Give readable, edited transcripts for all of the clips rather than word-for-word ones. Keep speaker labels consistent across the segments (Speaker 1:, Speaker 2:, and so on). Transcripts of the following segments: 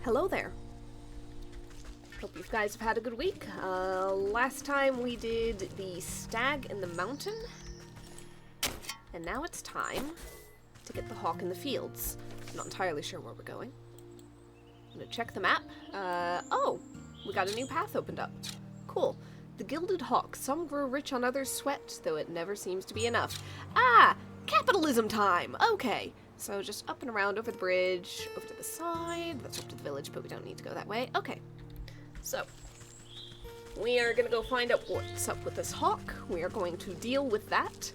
Speaker 1: Hello there. Hope you guys have had a good week. Last time we did the stag in the mountain. And now it's time to get the hawk in the fields. I'm not entirely sure where we're going. I'm gonna check the map. Oh! We got a new path opened up. Cool. The gilded hawk. Some grow rich on others' sweat, though it never seems to be enough. Ah! Capitalism time! Okay. So just up and around over the bridge, over to the side. That's up to the village, but we don't need to go that way. Okay. So, we are going to go find out what's up with this hawk. We are going to deal with that.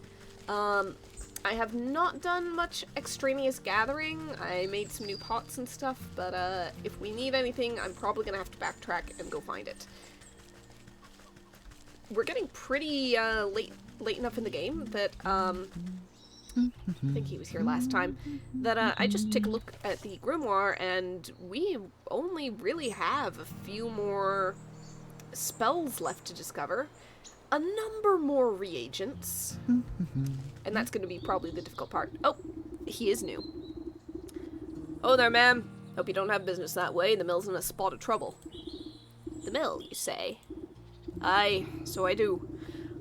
Speaker 1: I have not done much extraneous gathering. I made some new pots and stuff, but if we need anything, I'm probably going to have to backtrack and go find it. We're getting pretty late enough in the game that I think he was here last time, that I just took a look at the grimoire, and we only really have a few more spells left to discover, a number more reagents, and that's going to be probably the difficult part. Oh, he is new. Oh there, ma'am. Hope you don't have business that way. The mill's in a spot of trouble. The mill, you say? Aye, so I do.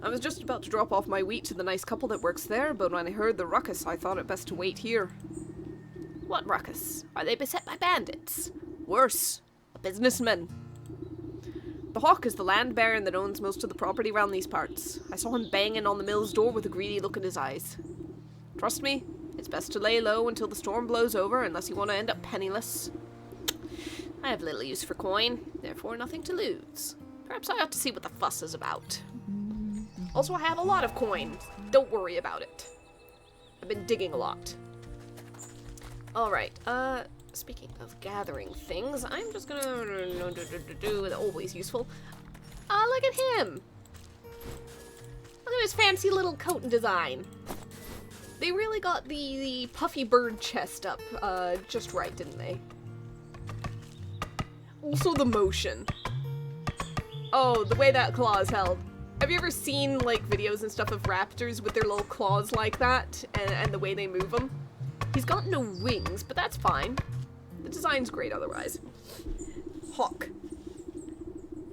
Speaker 1: I was just about to drop off my wheat to the nice couple that works there, but when I heard the ruckus, I thought it best to wait here. What ruckus? Are they beset by bandits? Worse, a businessman. The hawk is the land baron that owns most of the property around these parts. I saw him banging on the mill's door with a greedy look in his eyes. Trust me, it's best to lay low until the storm blows over, unless you want to end up penniless. I have little use for coin, therefore nothing to lose. Perhaps I ought to see what the fuss is about. Also, I have a lot of coins. Don't worry about it. I've been digging a lot. Alright, speaking of gathering things, I'm just gonna do always useful. Look at him! Look at his fancy little coat and design. They really got the puffy bird chest up, just right, didn't they? Also the motion. Oh, the way that claw is held. Have you ever seen, like, videos and stuff of raptors with their little claws like that, and the way they move them? He's got no wings, but that's fine. The design's great otherwise. Hawk.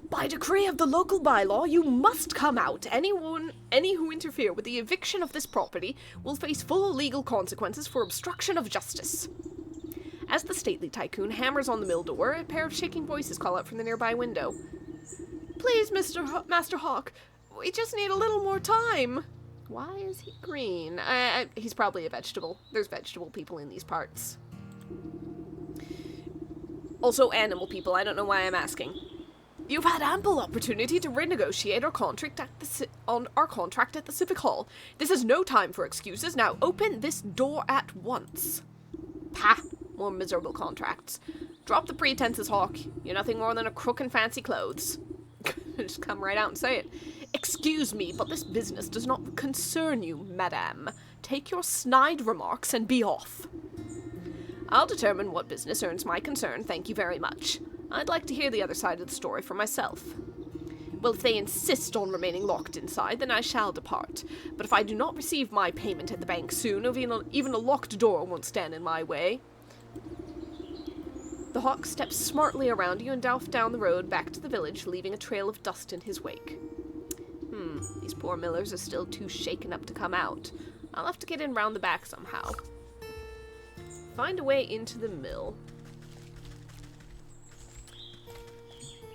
Speaker 1: By decree of the local bylaw, you must come out. Any who interfere with the eviction of this property will face full legal consequences for obstruction of justice. As the stately tycoon hammers on the mill door, a pair of shaking voices call out from the nearby window. Please, Master Hawk, we just need a little more time. Why is he green? He's probably a vegetable. There's vegetable people in these parts. Also animal people, I don't know why I'm asking. You've had ample opportunity to renegotiate our contract at the Civic Hall. This is no time for excuses. Now open this door at once. Pah! More miserable contracts. Drop the pretenses, Hawk. You're nothing more than a crook in fancy clothes. Just come right out and say it. Excuse me, but this business does not concern you, madame. Take your snide remarks and be off. I'll determine what business earns my concern, thank you very much. I'd like to hear the other side of the story for myself. Well, if they insist on remaining locked inside, then I shall depart. But if I do not receive my payment at the bank soon, even a locked door won't stand in my way. The hawk steps smartly around you and doffs down the road back to the village, leaving a trail of dust in his wake. These poor millers are still too shaken up to come out. I'll have to get in round the back somehow. Find a way into the mill.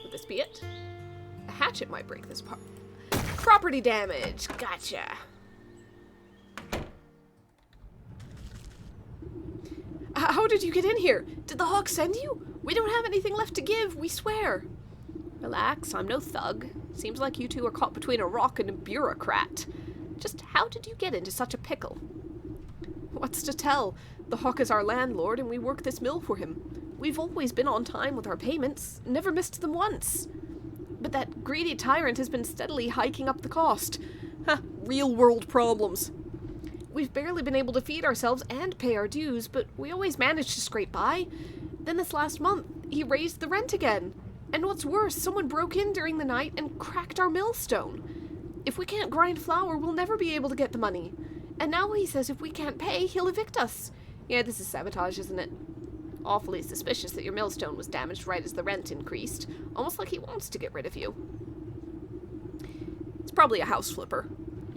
Speaker 1: Would this be it? A hatchet might break this part. Property damage! Gotcha! How did you get in here? Did the hawk send you? We don't have anything left to give, we swear. Relax, I'm no thug. Seems like you two are caught between a rock and a bureaucrat. Just how did you get into such a pickle? What's to tell? The hawk is our landlord and we work this mill for him. We've always been on time with our payments, never missed them once. But that greedy tyrant has been steadily hiking up the cost. Real world problems. We've barely been able to feed ourselves and pay our dues, but we always managed to scrape by. Then this last month, he raised the rent again. And what's worse, someone broke in during the night and cracked our millstone. If we can't grind flour, we'll never be able to get the money. And now he says if we can't pay, he'll evict us. Yeah, this is sabotage, isn't it? Awfully suspicious that your millstone was damaged right as the rent increased. Almost like he wants to get rid of you. It's probably a house flipper.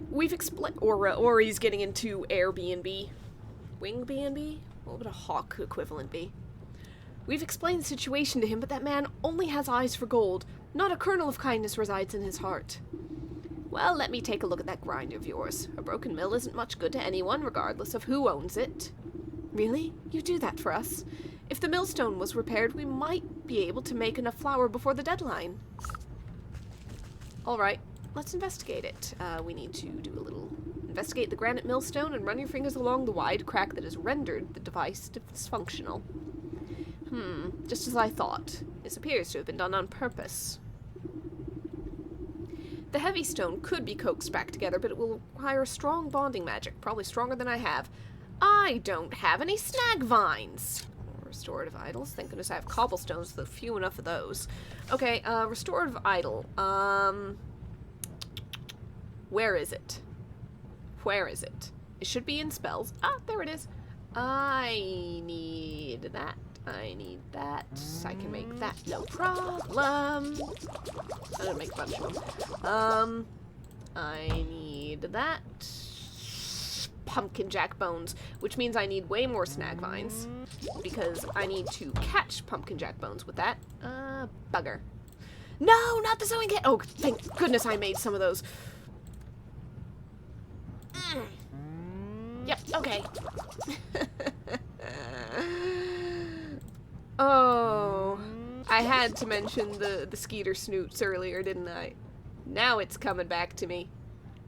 Speaker 1: We've explained... Or he's getting into Airbnb. Wing B&B? What would a hawk equivalent be? We've explained the situation to him, but that man only has eyes for gold. Not a kernel of kindness resides in his heart. Well, let me take a look at that grind of yours. A broken mill isn't much good to anyone, regardless of who owns it. Really? You do that for us? If the millstone was repaired, we might be able to make enough flour before the deadline. Alright, let's investigate it. We need to do a little... Investigate the granite millstone and run your fingers along the wide crack that has rendered the device dysfunctional. Just as I thought. This appears to have been done on purpose. The heavy stone could be coaxed back together, but it will require strong bonding magic, probably stronger than I have. I don't have any snag vines! Restorative idols? Thank goodness I have cobblestones, though few enough of those. Okay, restorative idol. Where is it? Where is it? It should be in spells. Ah, there it is. I need that. I need that. I can make that, no problem. I don't make a bunch of them. I need that. Pumpkin jack bones, which means I need way more snag vines, because I need to catch pumpkin jack bones with that. Bugger. No, not the sewing kit! Oh, thank goodness I made some of those. Yep, okay. Oh, I had to mention the skeeter snoots earlier, didn't I? Now it's coming back to me.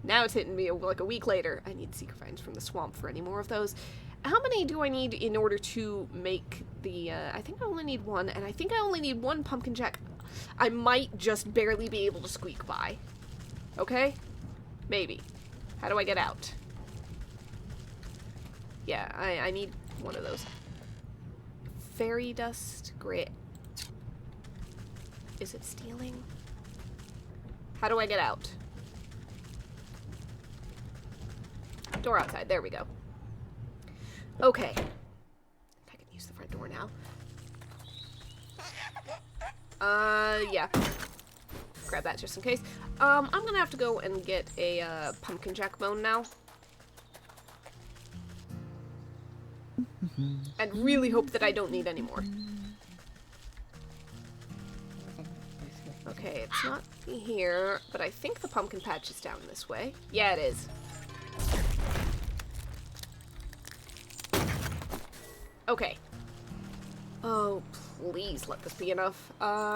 Speaker 1: Now it's hitting me like a week later. I need secret finds from the swamp for any more of those. How many do I need in order to make the, I think I only need one, and I think I only need one pumpkin jack. I might just barely be able to squeak by. Okay? Maybe. How do I get out? Yeah, I need one of those. Fairy dust, great. Is it stealing? How do I get out? Door outside, there we go. Okay. I can use the front door now. Yeah. Grab that just in case. I'm gonna have to go and get a, pumpkin jack bone now. And really hope that I don't need any more. Okay, it's not here, but I think the pumpkin patch is down this way. Yeah, it is. Okay. Oh, please let this be enough.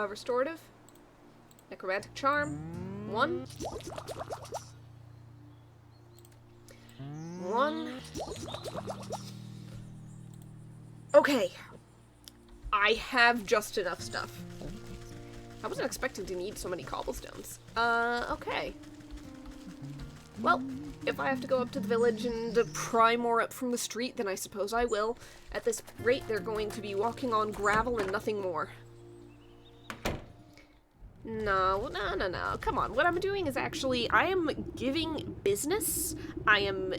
Speaker 1: Restorative? Necromantic charm? One. Okay. I have just enough stuff. I wasn't expecting to need so many cobblestones. Okay. Well, if I have to go up to the village and pry more up from the street, then I suppose I will. At this rate, they're going to be walking on gravel and nothing more. No. Come on. What I'm doing is actually, I am giving business. I am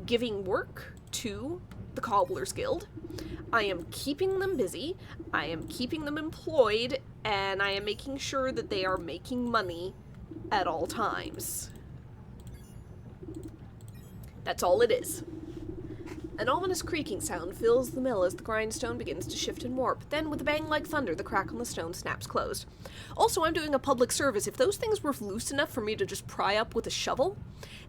Speaker 1: giving work to the Cobblers Guild. I am keeping them busy. I am keeping them employed. And I am making sure that they are making money at all times. That's all it is. An ominous creaking sound fills the mill as the grindstone begins to shift and warp. Then, with a bang like thunder, the crack on the stone snaps closed. Also, I'm doing a public service. If those things were loose enough for me to just pry up with a shovel,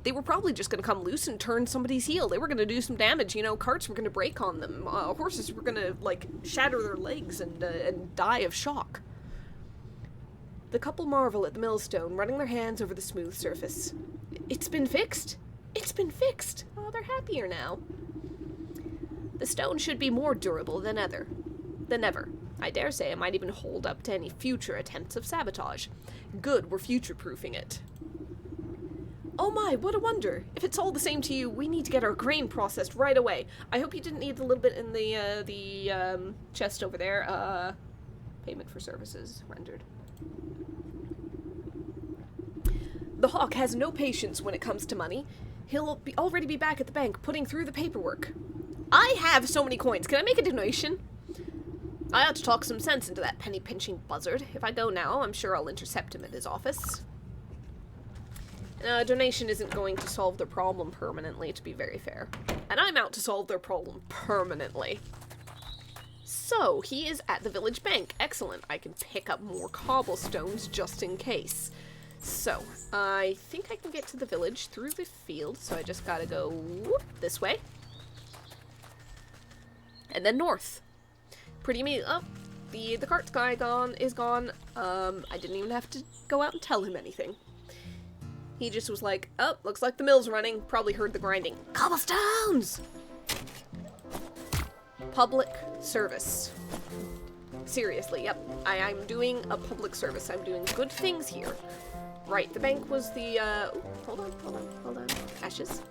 Speaker 1: they were probably just going to come loose and turn somebody's heel. They were going to do some damage. You know, carts were going to break on them. Horses were going to, like, shatter their legs and die of shock. The couple marvel at the millstone, running their hands over the smooth surface. It's been fixed. It's been fixed. Oh, they're happier now. The stone should be more durable than ever. I dare say it might even hold up to any future attempts of sabotage. Good, we're future-proofing it. Oh my, what a wonder. If it's all the same to you, we need to get our grain processed right away. I hope you didn't need the little bit in the chest over there. Payment for services rendered. The hawk has no patience when it comes to money. He'll already be back at the bank putting through the paperwork. I have so many coins. Can I make a donation? I ought to talk some sense into that penny-pinching buzzard. If I go now, I'm sure I'll intercept him at his office. A donation isn't going to solve their problem permanently, to be very fair. And I'm out to solve their problem permanently. So, he is at the village bank. Excellent. I can pick up more cobblestones just in case. So, I think I can get to the village through the field, so I just gotta go whoop, this way. And then north. Pretty immediate. Oh, the cart guy is gone. I didn't even have to go out and tell him anything. He just was like, oh, looks like the mill's running. Probably heard the grinding. Cobblestones! Public service. Seriously, yep. I'm doing a public service. I'm doing good things here. Right, the bank was the, hold on. Ashes.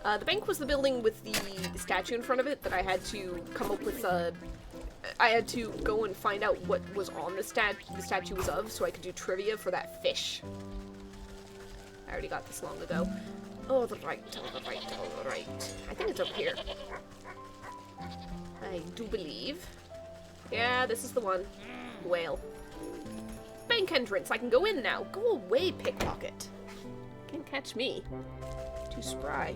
Speaker 1: The bank was the building with the statue in front of it that I had to come up with, I had to go and find out what was on the statue was of, so I could do trivia for that fish. I already got this long ago. Oh, the right. I think it's over here. I do believe. Yeah, this is the one. Whale. Bank entrance. I can go in now. Go away, pickpocket. Can't catch me. Too spry.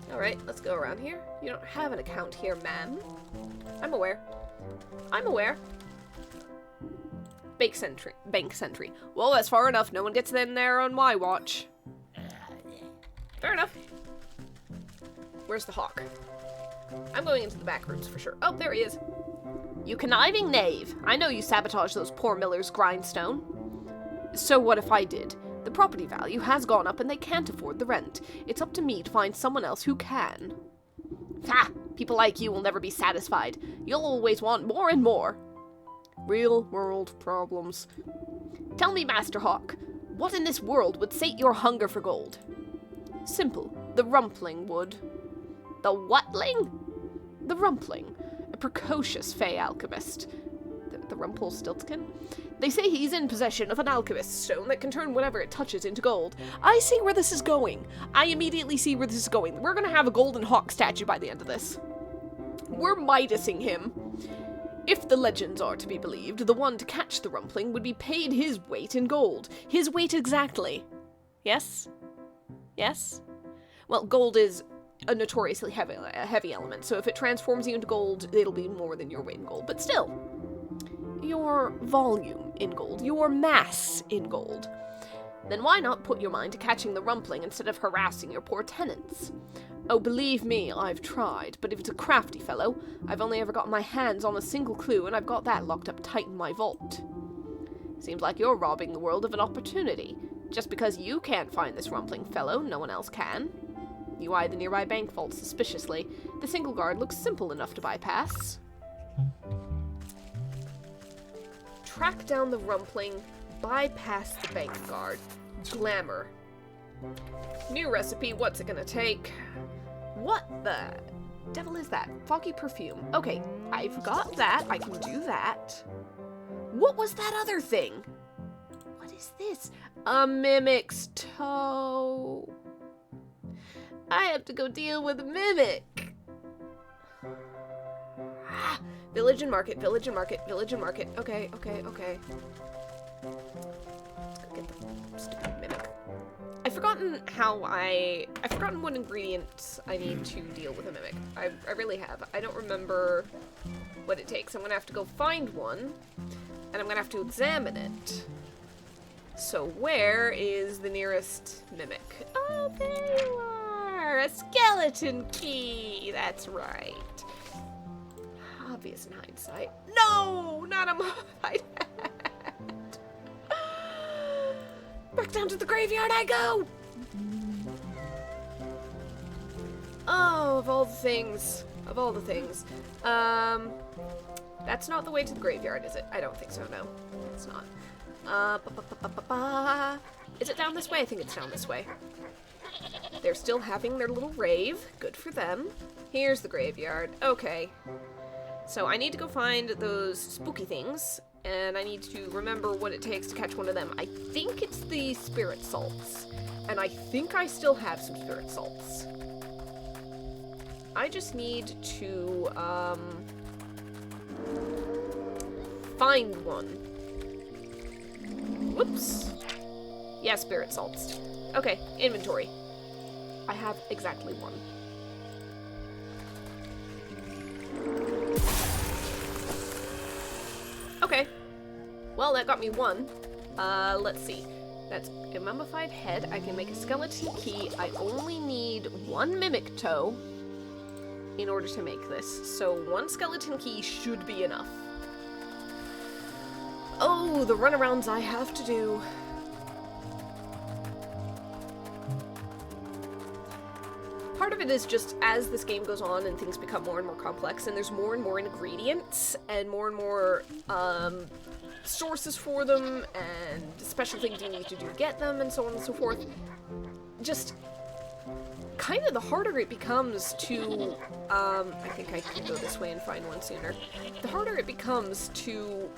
Speaker 1: Alright, let's go around here. You don't have an account here, ma'am. I'm aware. Bank sentry. Well, that's far enough. No one gets in there on my watch. Fair enough. Where's the hawk? I'm going into the back rooms for sure. Oh, there he is. You conniving knave. I know you sabotaged those poor millers' grindstone. So what if I did? The property value has gone up and they can't afford the rent. It's up to me to find someone else who can. Ha! People like you will never be satisfied. You'll always want more and more. Real world problems. Tell me, Master Hawk, what in this world would sate your hunger for gold? Simple. The rumpling would. The whatling? The rumpling. A precocious fey alchemist. The Rumpelstiltskin? They say he's in possession of an alchemist's stone that can turn whatever it touches into gold. I see where this is going. I immediately see where this is going. We're gonna have a golden hawk statue by the end of this. We're Midasing him. If the legends are to be believed, the one to catch the rumpling would be paid his weight in gold. His weight exactly. Yes? Yes? Well, gold is a notoriously heavy element, so if it transforms you into gold, it'll be more than your weight in gold. But still, your volume in gold, your mass in gold. Then why not put your mind to catching the rumpling instead of harassing your poor tenants? Oh, believe me, I've tried, but if it's a crafty fellow, I've only ever got my hands on a single clue, and I've got that locked up tight in my vault. Seems like you're robbing the world of an opportunity. Just because you can't find this rumpling fellow, no one else can. You eye the nearby bank vault suspiciously. The single guard looks simple enough to bypass. Track down the rumpling, bypass the bank guard. Glamour. New recipe, what's it gonna take? What the devil is that? Foggy perfume. Okay, I've got that. I can do that. What was that other thing? What is this? A mimic's toe. I have to go deal with a mimic. Ah, village and market, village and market, village and market. Okay. Let's go get the stupid mimic. I've forgotten what ingredients I need to deal with a mimic. I really have. I don't remember what it takes. I'm gonna have to go find one, and I'm gonna have to examine it. So where is the nearest mimic? Oh, there you are! A skeleton key! That's right. Obvious in hindsight. No! Not a modified hat! Back down to the graveyard I go! Oh, of all the things. Of all the things. That's not the way to the graveyard, is it? I don't think so, no. It's not. Is it down this way? I think it's down this way. They're still having their little rave. Good for them. Here's the graveyard. Okay. So I need to go find those spooky things, and I need to remember what it takes to catch one of them. I think it's the spirit salts. And I think I still have some spirit salts. I just need to, find one. Whoops. Yeah, spirit salts. Okay, inventory. I have exactly one. Okay. Well, that got me one. Let's see. That's a mummified head. I can make a skeleton key. I only need one mimic toe in order to make this. So one skeleton key should be enough. Oh, the runarounds I have to do. Part of it is just as this game goes on and things become more and more complex and there's more and more ingredients and more sources for them and special things you need to do to get them and so on and so forth. Just kind of the harder it becomes to, I think I can go this way and find one sooner. The harder it becomes to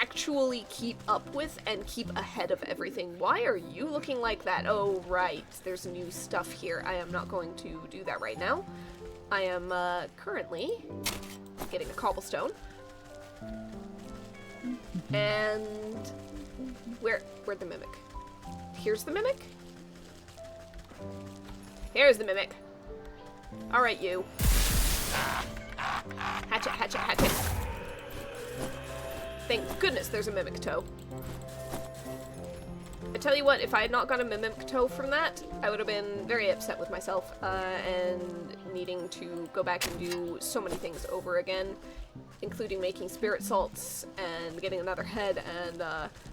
Speaker 1: actually keep up with and keep ahead of everything. Why are you looking like that? Oh, right. There's new stuff here. I am not going to do that right now. I am, currently getting a cobblestone. And where'd the mimic? Here's the mimic? Here's the mimic. Alright, you. Hatchet, hatchet, hatchet. Thank goodness there's a mimic toe. I tell you what, if I had not got a mimic toe from that, I would have been very upset with myself, and needing to go back and do so many things over again, including making spirit salts and getting another head and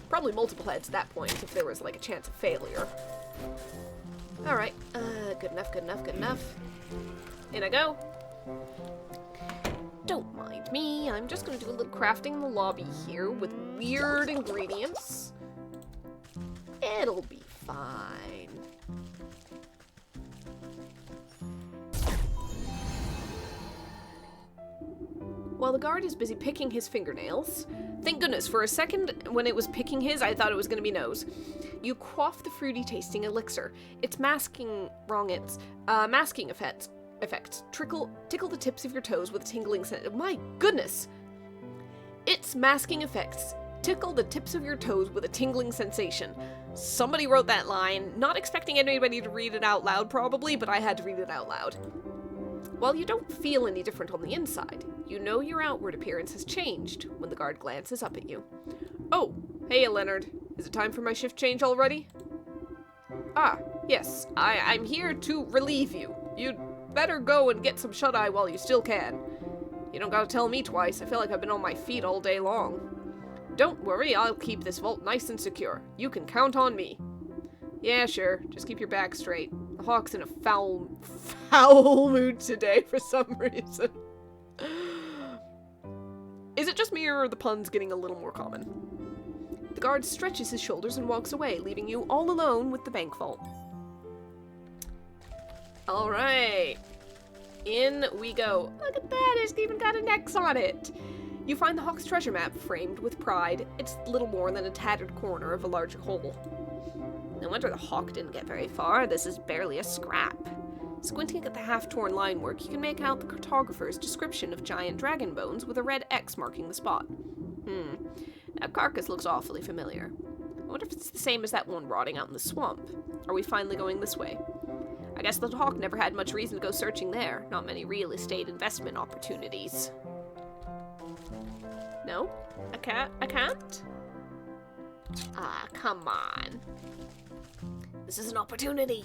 Speaker 1: probably multiple heads at that point if there was like a chance of failure. Alright, good enough, good enough, good enough. In I go. Don't mind me, I'm just gonna do a little crafting in the lobby here with weird ingredients. It'll be fine. While the guard is busy picking his fingernails, thank goodness, for a second when it was picking his, I thought it was gonna be nose. You quaff the fruity tasting elixir. It's masking effects. Tickle the tips of your toes with a tingling scent. My goodness! It's masking effects. Tickle the tips of your toes with a tingling sensation. Somebody wrote that line, not expecting anybody to read it out loud probably, but I had to read it out loud. While you don't feel any different on the inside, you know your outward appearance has changed when the guard glances up at you. Oh, hey Leonard. Is it time for my shift change already? Ah, yes, I'm here to relieve you. You'd better go and get some shut-eye while you still can. You don't gotta tell me twice, I feel like I've been on my feet all day long. Don't worry, I'll keep this vault nice and secure. You can count on me. Yeah, sure, just keep your back straight. The Hawk's in a foul mood today for some reason. Is it just me or are the puns getting a little more common? The guard stretches his shoulders and walks away, leaving you all alone with the bank vault. Alright. In we go. Look at that, it's even got an X on it. You find the Hawk's treasure map framed with pride. It's little more than a tattered corner of a larger whole. No wonder the Hawk didn't get very far. This is barely a scrap. Squinting at the half-torn line work, you can make out the cartographer's description of giant dragon bones with a red X marking the spot. That carcass looks awfully familiar. I wonder if it's the same as that one rotting out in the swamp. Are we finally going this way? I guess the Hawk never had much reason to go searching there. Not many real estate investment opportunities. No? I can't? Ah, come on. This is an opportunity.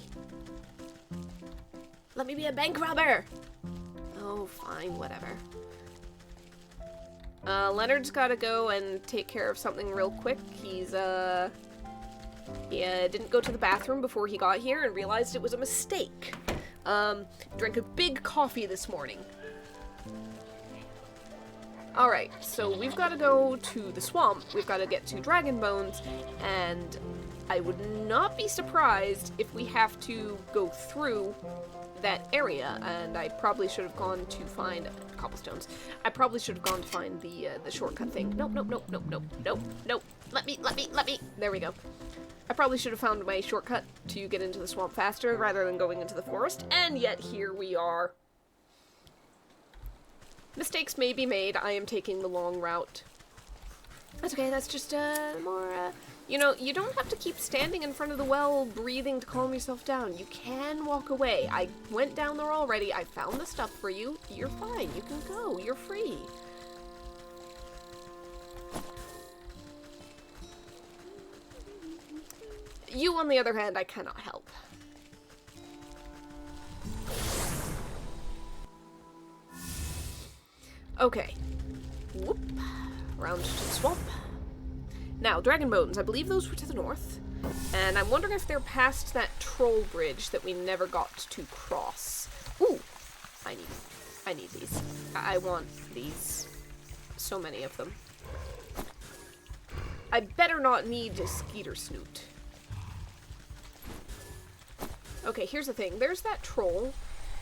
Speaker 1: Let me be a bank robber. Oh, fine, whatever. Leonard's gotta go and take care of something real quick. He didn't go to the bathroom before he got here and realized it was a mistake. Drank a big coffee this morning. Alright, so we've got to go to the swamp, we've got to get to Dragon Bones, and I would not be surprised if we have to go through that area, and I probably should have gone to find cobblestones. I probably should have gone to find the shortcut thing. Nope. Let me. There we go. I probably should have found my shortcut to get into the swamp faster rather than going into the forest, and yet here we are. Mistakes may be made. I am taking the long route. That's okay, that's just, more, you know, you don't have to keep standing in front of the well, breathing to calm yourself down. You can walk away. I went down there already. I found the stuff for you. You're fine. You can go. You're free. You, on the other hand, I cannot help. Okay. Whoop. Round to the swamp. Now, dragon bones. I believe those were to the north. And I'm wondering if they're past that troll bridge that we never got to cross. Ooh! I need these. I want these. So many of them. I better not need a skeeter snoot. Okay, here's the thing. There's that troll.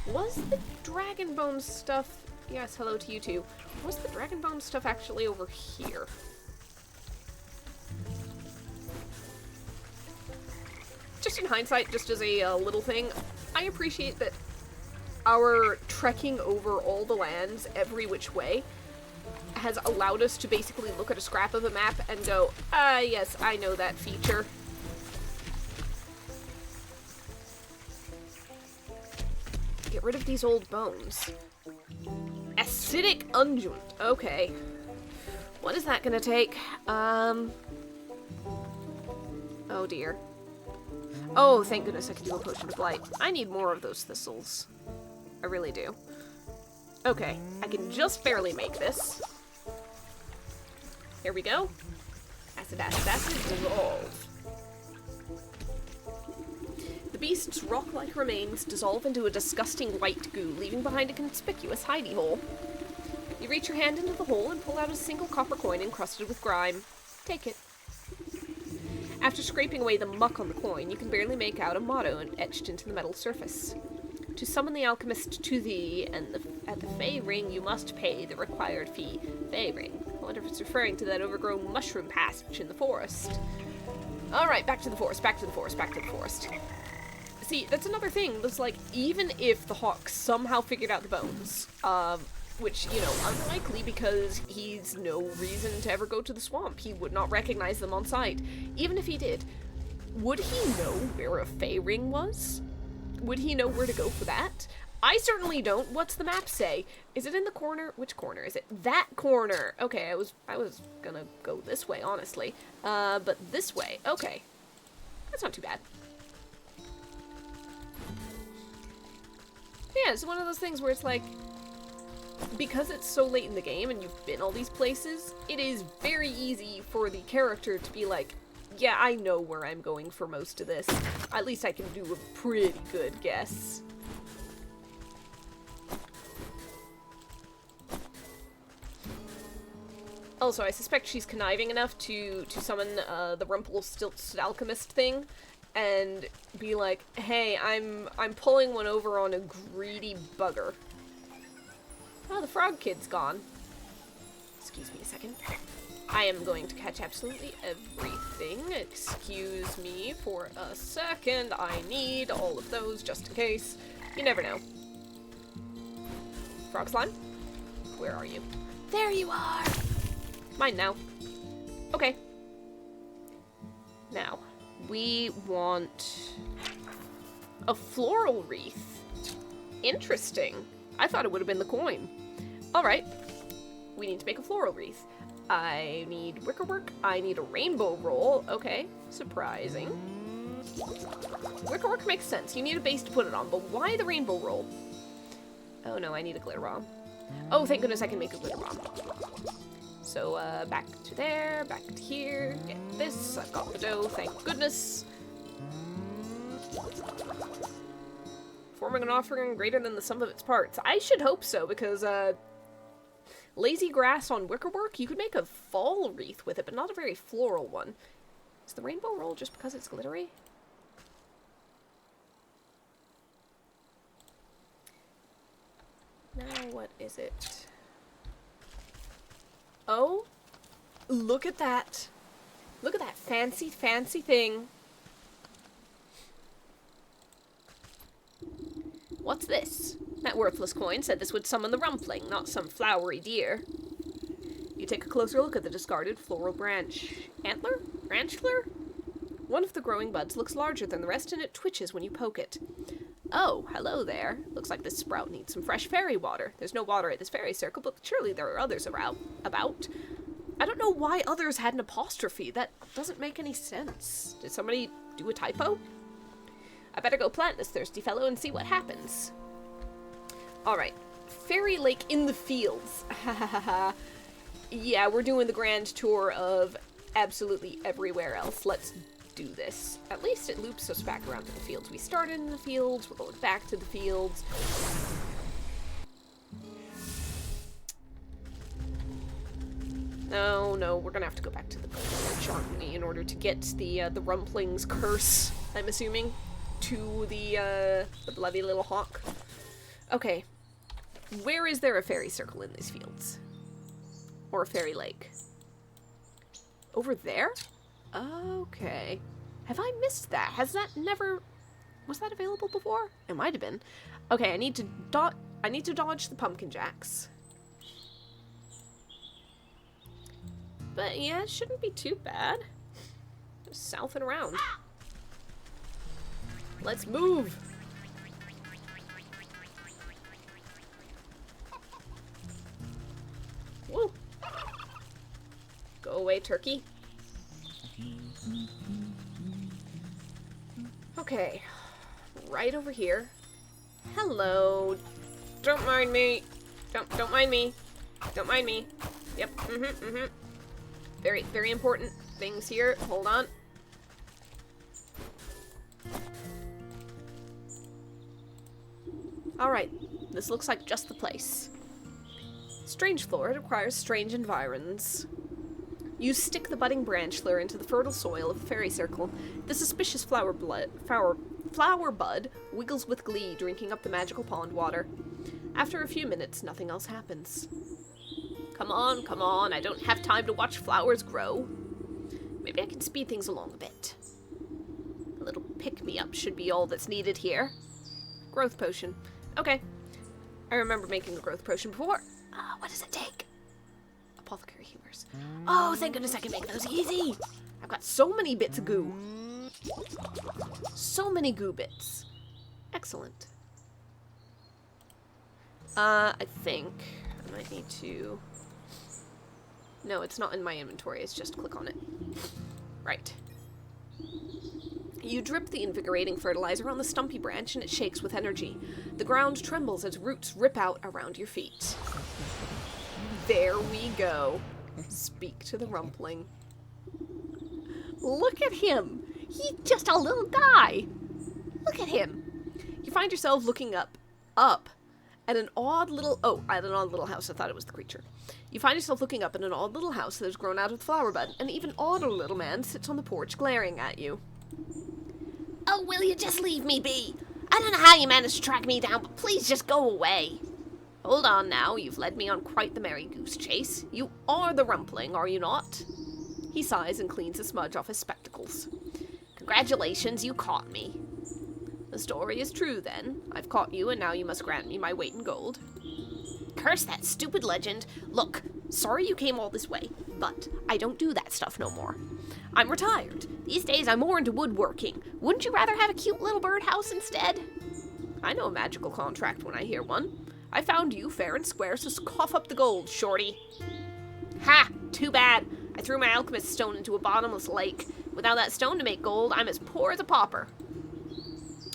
Speaker 1: Was the dragon bone stuff... Yes, hello to you too. Was the dragon bone stuff actually over here? Just in hindsight, just as a little thing, I appreciate that our trekking over all the lands every which way has allowed us to basically look at a scrap of a map and go, ah, yes, I know that feature. Get rid of these old bones. Acidic unguent. Okay. What is that gonna take? Oh dear. Oh, thank goodness I can do a potion of blight. I need more of those thistles. I really do. Okay, I can just barely make this. Here we go. Acid, acid, acid, dissolve. The beast's rock-like remains dissolve into a disgusting white goo, leaving behind a conspicuous hidey hole. You reach your hand into the hole and pull out a single copper coin encrusted with grime. Take it. After scraping away the muck on the coin, you can barely make out a motto etched into the metal surface. To summon the alchemist to thee, and at the Fey Ring you must pay the required fee. Fey Ring. I wonder if it's referring to that overgrown mushroom passage in the forest. Alright, back to the forest, back to the forest, back to the forest. See, that's another thing. That's like, even if the hawk somehow figured out the bones, which, you know, unlikely because he's no reason to ever go to the swamp. He would not recognize them on sight. Even if he did, would he know where a Fey Ring was? Would he know where to go for that? I certainly don't. What's the map say? Is it in the corner? Which corner is it? That corner! Okay, I was gonna go this way, honestly. But this way. Okay. That's not too bad. Yeah, it's one of those things where it's like, because it's so late in the game and you've been all these places, it is very easy for the character to be like, yeah, I know where I'm going for most of this. At least I can do a pretty good guess. Also, I suspect she's conniving enough to summon the Rumpelstiltskin alchemist thing and be like, hey, I'm pulling one over on a greedy bugger. Oh, the frog kid's gone. Excuse me a second. I am going to catch absolutely everything. Excuse me for a second. I need all of those just in case. You never know. Frog slime? Where are you? There you are! Mine now. Okay. Now, we want a floral wreath. Interesting. I thought it would have been the coin. Alright. We need to make a floral wreath. I need wickerwork. I need a rainbow roll. Okay. Surprising. Wickerwork makes sense. You need a base to put it on, but why the rainbow roll? Oh no, I need a glitter bomb. Oh, thank goodness I can make a glitter bomb. So, back to there, back to here. Get this. I've got the dough, thank goodness. Forming an offering greater than the sum of its parts. I should hope so, because, lazy grass on wickerwork, you could make a fall wreath with it, but not a very floral one. Is the rainbow roll just because it's glittery? Now, what is it? Oh, look at that. Look at that fancy, fancy thing. What's this? That worthless coin said this would summon the rumpling, not some flowery deer. You take a closer look at the discarded floral branch. Antler? Branchler? One of the growing buds looks larger than the rest, and it twitches when you poke it. Oh, hello there. Looks like this sprout needs some fresh fairy water. There's no water at this fairy circle, but surely there are others about. I don't know why others had an apostrophe. That doesn't make any sense. Did somebody do a typo? I better go plant this thirsty fellow and see what happens. Alright. Fairy Lake in the fields. Ha ha ha ha. Yeah, we're doing the grand tour of absolutely everywhere else. Let's do this. At least it loops us back around to the fields. We started in the fields, we're going back to the fields. No, we're gonna have to go back to the village, aren't we, in order to get the Rumpling's curse, I'm assuming, to the bloody little hawk. Okay. Where is there a fairy circle in these fields? Or a fairy lake? Over there? Okay. Have I missed that? Has that never... Was that available before? It might have been. Okay, I need to dodge the pumpkin jacks. But yeah, it shouldn't be too bad. Just south and around. Let's move! Woo! Go away, turkey. Okay. Right over here. Hello. Don't mind me. Don't mind me. Don't mind me. Yep. Very, very important things here. Hold on. Alright. This looks like just the place. Strange flora requires strange environs. You stick the budding branchler into the fertile soil of the fairy circle. The suspicious flower bud wiggles with glee, drinking up the magical pond water. After a few minutes, nothing else happens. Come on, I don't have time to watch flowers grow. Maybe I can speed things along a bit. A little pick-me-up should be all that's needed here. Growth potion. Okay. I remember making a growth potion before. What does it take? Apothecary healers. Oh, thank goodness I can make those easy! I've got so many bits of goo. So many goo bits. Excellent. I think I might need to... No, it's not in my inventory, it's just click on it. Right. You drip the invigorating fertilizer on the stumpy branch and it shakes with energy. The ground trembles as roots rip out around your feet. There we go. Speak to the Rumpling. Look at him! He's just a little guy! Look at him! You find yourself looking up at an odd little... Oh, at an odd little house. I thought it was the creature. You find yourself looking up at an odd little house that has grown out of the flower bud. An even odder little man sits on the porch glaring at you. Oh, will you just leave me be? I don't know how you managed to track me down, but please just go away. Hold on now, you've led me on quite the merry goose chase. You are the Rumpling, are you not? He sighs and cleans a smudge off his spectacles. Congratulations, you caught me. The story is true, then. I've caught you, and now you must grant me my weight in gold. Curse that stupid legend. Look, sorry you came all this way, but I don't do that stuff no more. I'm retired. These days I'm more into woodworking. Wouldn't you rather have a cute little birdhouse instead? I know a magical contract when I hear one. I found you fair and square, so cough up the gold, shorty. Ha! Too bad. I threw my alchemist stone into a bottomless lake. Without that stone to make gold, I'm as poor as a pauper.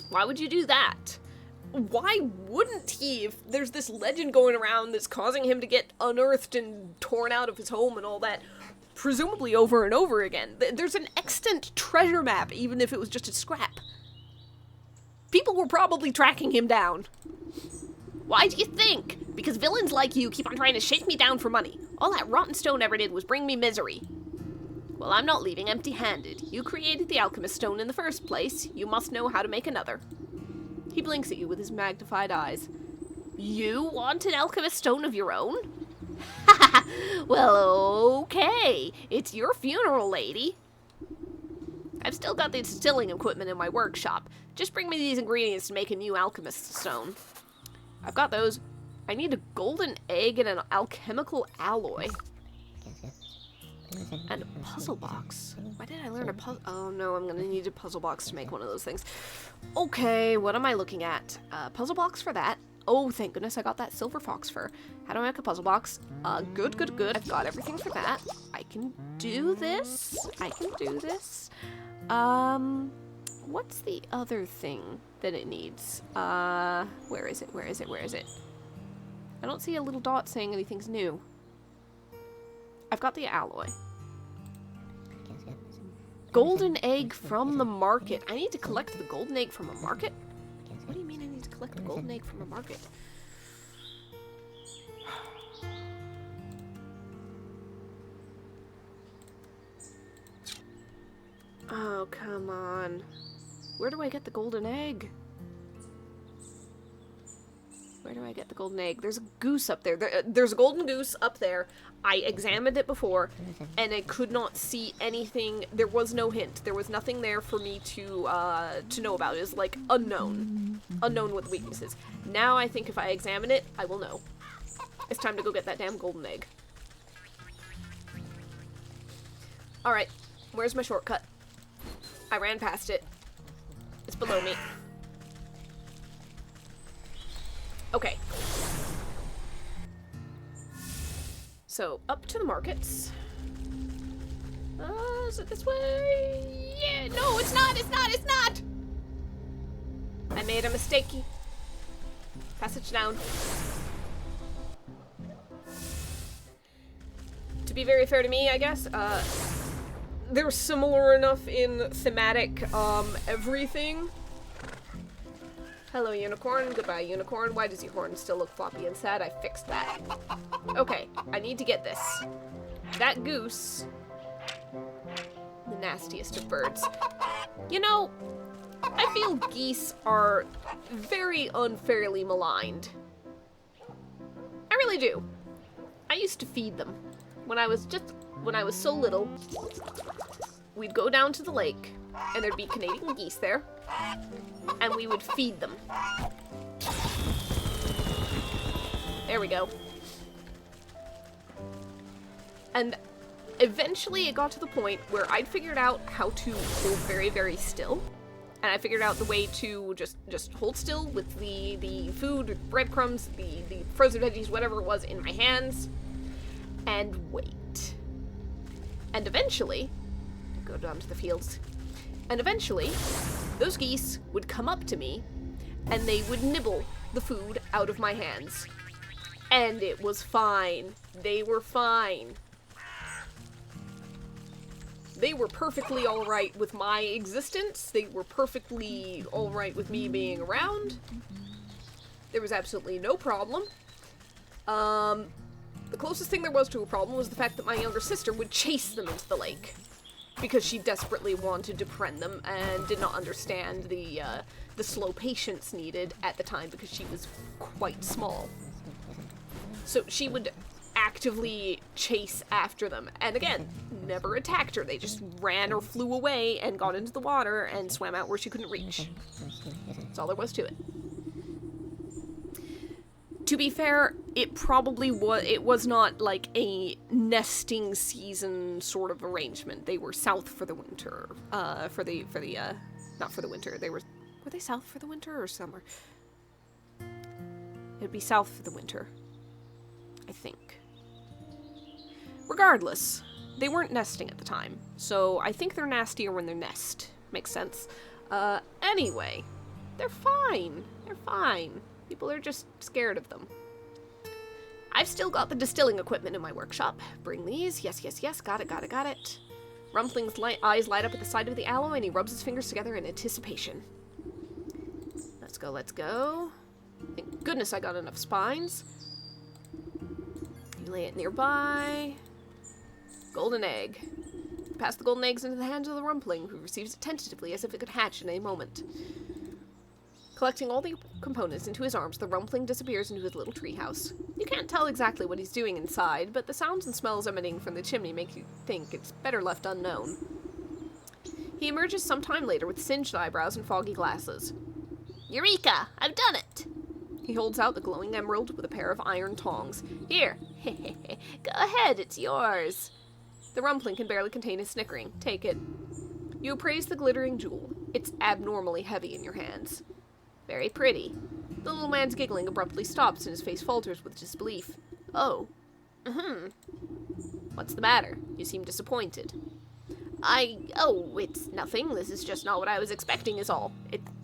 Speaker 1: Why would you do that? Why wouldn't he, if there's this legend going around that's causing him to get unearthed and torn out of his home and all that, presumably over and over again? There's an extant treasure map, even if it was just a scrap. People were probably tracking him down. Why do you think? Because villains like you keep on trying to shake me down for money. All that rotten stone ever did was bring me misery. Well, I'm not leaving empty-handed. You created the alchemist stone in the first place. You must know how to make another. He blinks at you with his magnified eyes. You want an alchemist stone of your own? Ha! Well, okay. It's your funeral, lady. I've still got the distilling equipment in my workshop. Just bring me these ingredients to make a new alchemist stone. I've got those. I need a golden egg and an alchemical alloy. And a puzzle box. Why did I learn a puzzle? Oh no, I'm gonna need a puzzle box to make one of those things. Okay, what am I looking at? Puzzle box for that. Oh, thank goodness I got that silver fox fur. How do I make a puzzle box? Good, good, good. I've got everything for that. I can do this. I can do this. What's the other thing that it needs? Where is it? Where is it? Where is it? I don't see a little dot saying anything's new. I've got the alloy. Golden egg from the market. I need to collect the golden egg from a market? What do you mean I need to collect the golden egg from a market? Oh, come on. Where do I get the golden egg? Where do I get the golden egg? There's a goose up there. There's a golden goose up there. I examined it before, and I could not see anything. There was no hint. There was nothing there for me to know about. It was like unknown. Unknown what the weakness is. Now I think if I examine it, I will know. It's time to go get that damn golden egg. Alright, where's my shortcut? I ran past it. It's below me. Okay. So, up to the markets. Is it this way? Yeah, no, it's not, it's not, it's not! I made a mistake. Passage down. To be very fair to me, I guess, they're similar enough in thematic, everything. Hello, unicorn. Goodbye, unicorn. Why does your horn still look floppy and sad? I fixed that. Okay, I need to get this. That goose. The nastiest of birds. You know, I feel geese are very unfairly maligned. I really do. I used to feed them. When I was so little, we'd go down to the lake, and there'd be Canadian geese there. And we would feed them. There we go. And eventually it got to the point where I'd figured out how to hold very, very still. And I figured out the way to just hold still with the food, breadcrumbs, the frozen veggies, whatever it was in my hands. And wait. And eventually, go down to the fields. And eventually, those geese would come up to me, and they would nibble the food out of my hands. And it was fine. They were fine. They were perfectly alright with my existence. They were perfectly alright with me being around. There was absolutely no problem. The closest thing there was to a problem was the fact that my younger sister would chase them into the lake. Because she desperately wanted to befriend them and did not understand the slow patience needed at the time because she was quite small. So she would actively chase after them. And again, never attacked her. They just ran or flew away and got into the water and swam out where she couldn't reach. That's all there was to it. To be fair, it probably was, it was not like a nesting season sort of arrangement. They were south for the winter, not for the winter. Were they south for the winter or summer? It'd be south for the winter, I think. Regardless, they weren't nesting at the time, so I think they're nastier when they nest. Makes sense. Anyway, they're fine. They're fine. People are just scared of them. I've still got the distilling equipment in my workshop. Bring these. Yes, yes, yes. Got it, got it, got it. Rumpling's eyes light up at the sight of the alloy, and he rubs his fingers together in anticipation. Let's go, let's go. Thank goodness I got enough spines. You lay it nearby. Golden egg. Pass the golden eggs into the hands of the Rumpling, who receives it tentatively as if it could hatch in any moment. Collecting all the components into his arms, the Rumpling disappears into his little treehouse. You can't tell exactly what he's doing inside, but the sounds and smells emanating from the chimney make you think it's better left unknown. He emerges sometime later with singed eyebrows and foggy glasses. Eureka! I've done it! He holds out the glowing emerald with a pair of iron tongs. Here. Go ahead, it's yours. The Rumpling can barely contain his snickering. Take it. You appraise the glittering jewel. It's abnormally heavy in your hands. Very pretty. The little man's giggling abruptly stops and his face falters with disbelief. Oh. What's the matter? You seem disappointed. Oh, it's nothing. This is just not what I was expecting is all.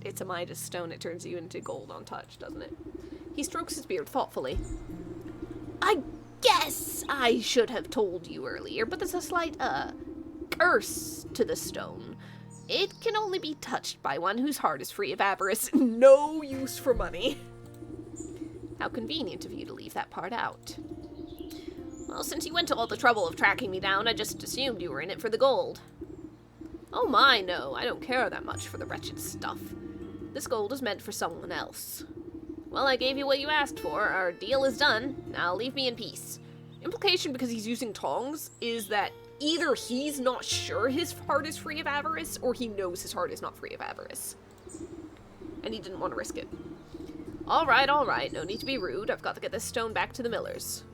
Speaker 1: It's a Midas stone. It turns you into gold on touch, doesn't it? He strokes his beard thoughtfully. I guess I should have told you earlier, but there's a slight, curse to the stone. It can only be touched by one whose heart is free of avarice. No use for money. How convenient of you to leave that part out. Well, since you went to all the trouble of tracking me down, I just assumed you were in it for the gold. Oh my, no, I don't care that much for the wretched stuff. This gold is meant for someone else. Well, I gave you what you asked for. Our deal is done. Now leave me in peace. Implication, because he's using tongs, is that either he's not sure his heart is free of avarice, or he knows his heart is not free of avarice. And he didn't want to risk it. Alright, no need to be rude. I've got to get this stone back to the millers.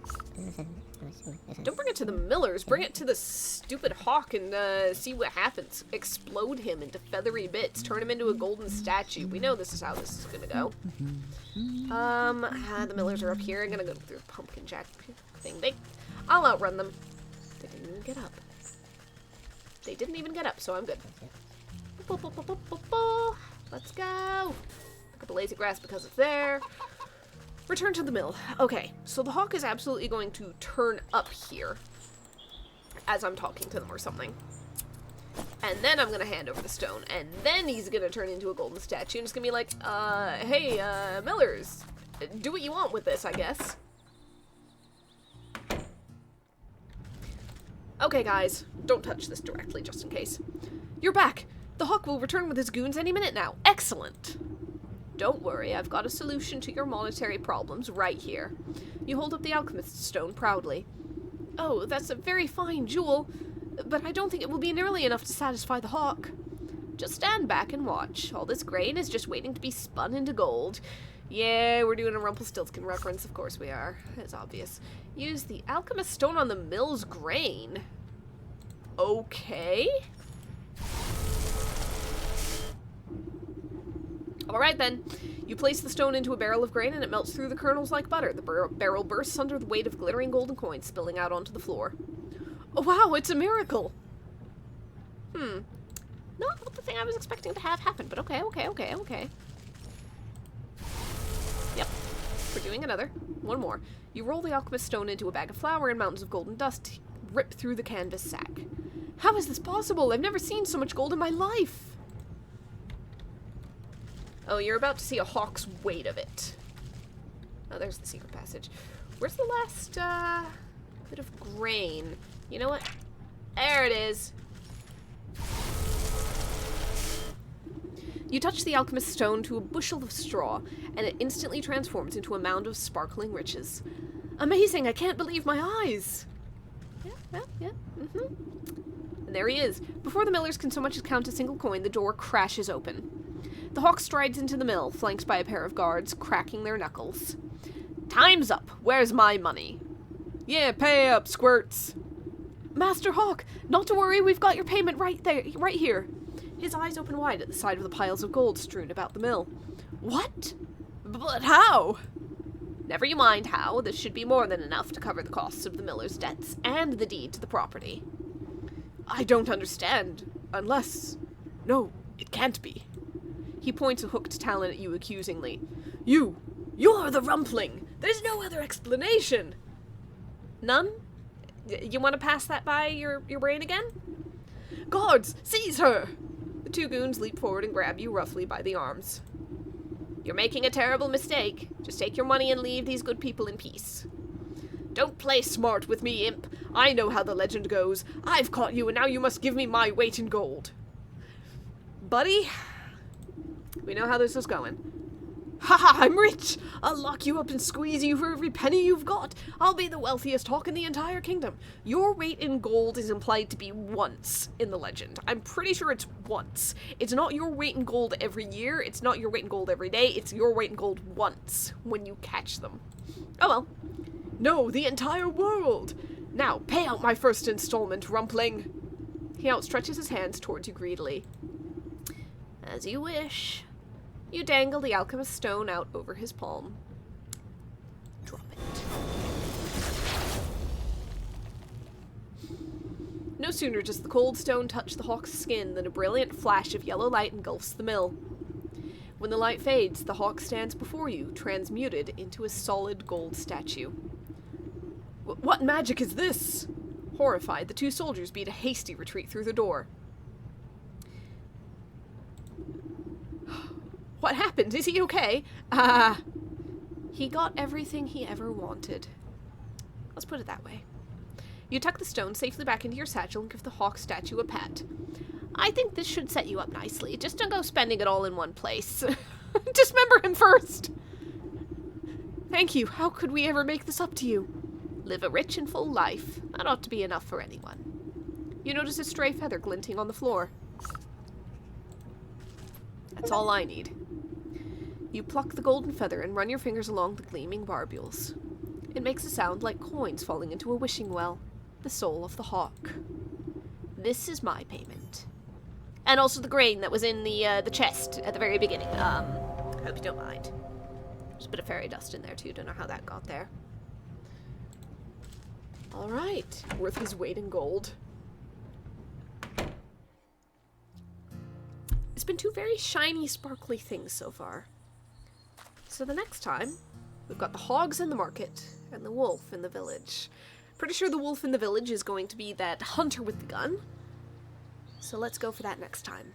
Speaker 1: Don't bring it to the millers, bring it to the stupid hawk and see what happens. Explode him into feathery bits, turn him into a golden statue. We know this is how this is gonna go. The millers are up here. I'm gonna go through the pumpkin jack thing. I'll outrun them. They didn't even get up. They didn't even get up, so I'm good. Let's go. Pick up a lazy grass because it's there. Return to the mill. Okay, so the hawk is absolutely going to turn up here as I'm talking to them or something. And then I'm going to hand over the stone, and then he's going to turn into a golden statue and it's going to be like, hey, millers, do what you want with this, I guess. Okay, guys, don't touch this directly, just in case. You're back. The hawk will return with his goons any minute now. Excellent. Don't worry, I've got a solution to your monetary problems right here. You hold up the alchemist's stone proudly. Oh, that's a very fine jewel, but I don't think it will be nearly enough to satisfy the hawk. Just stand back and watch. All this grain is just waiting to be spun into gold. Yeah, we're doing a Rumpelstiltskin reference, of course we are. It's obvious. Use the alchemist stone on the mill's grain. Okay. Alright then. You place the stone into a barrel of grain and it melts through the kernels like butter. The barrel bursts under the weight of glittering golden coins spilling out onto the floor. Oh wow, it's a miracle! Not the thing I was expecting to have happen, but okay. Yep. We're doing another. One more. You roll the alchemist stone into a bag of flour and mountains of golden dust rip through the canvas sack. How is this possible? I've never seen so much gold in my life! Oh, you're about to see a hawk's weight of it. Oh, there's the secret passage. Where's the last, bit of grain? You know what? There it is. You touch the alchemist's stone to a bushel of straw, and it instantly transforms into a mound of sparkling riches. Amazing! I can't believe my eyes! Yeah. And there he is. Before the millers can so much as count a single coin, the door crashes open. The hawk strides into the mill, flanked by a pair of guards, cracking their knuckles. Time's up! Where's my money? Yeah, pay up, squirts! Master Hawk! Not to worry, we've got your payment right here! His eyes open wide at the sight of the piles of gold strewn about the mill. What? But how? Never you mind how. This should be more than enough to cover the costs of the miller's debts and the deed to the property. I don't understand. Unless... No, it can't be. He points a hooked talon at you accusingly. You're the Rumpling! There's no other explanation! None? You want to pass that by your brain again? Guards, seize her! The two goons leap forward and grab you roughly by the arms. You're making a terrible mistake. Just take your money and leave these good people in peace. Don't play smart with me, imp. I know how the legend goes. I've caught you, and now you must give me my weight in gold. Buddy, we know how this is going. Ha! I'm rich! I'll lock you up and squeeze you for every penny you've got. I'll be the wealthiest hawk in the entire kingdom. Your weight in gold is implied to be once in the legend. I'm pretty sure it's once. It's not your weight in gold every year, it's not your weight in gold every day, it's your weight in gold once when you catch them. Oh well. No, the entire world! Now, pay out my first installment, Rumpling. He outstretches his hands towards you greedily. As you wish. You dangle the alchemist's stone out over his palm. Drop it. No sooner does the cold stone touch the hawk's skin than a brilliant flash of yellow light engulfs the mill. When the light fades, the hawk stands before you, transmuted into a solid gold statue. What magic is this? Horrified, the two soldiers beat a hasty retreat through the door. What happened? Is he okay? He got everything he ever wanted. Let's put it that way. You tuck the stone safely back into your satchel and give the hawk statue a pat. I think this should set you up nicely. Just don't go spending it all in one place. Dismember him first! Thank you. How could we ever make this up to you? Live a rich and full life. That ought to be enough for anyone. You notice a stray feather glinting on the floor. That's all I need. You pluck the golden feather and run your fingers along the gleaming barbules. It makes a sound like coins falling into a wishing well. The soul of the hawk. This is my payment. And also the grain that was in the chest at the very beginning. Hope you don't mind. There's a bit of fairy dust in there too. Don't know how that got there. Alright. Worth his weight in gold. It's been two very shiny, sparkly things so far. So the next time, we've got the hogs in the market and the wolf in the village. Pretty sure the wolf in the village is going to be that hunter with the gun. So let's go for that next time.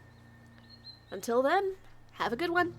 Speaker 1: Until then, have a good one.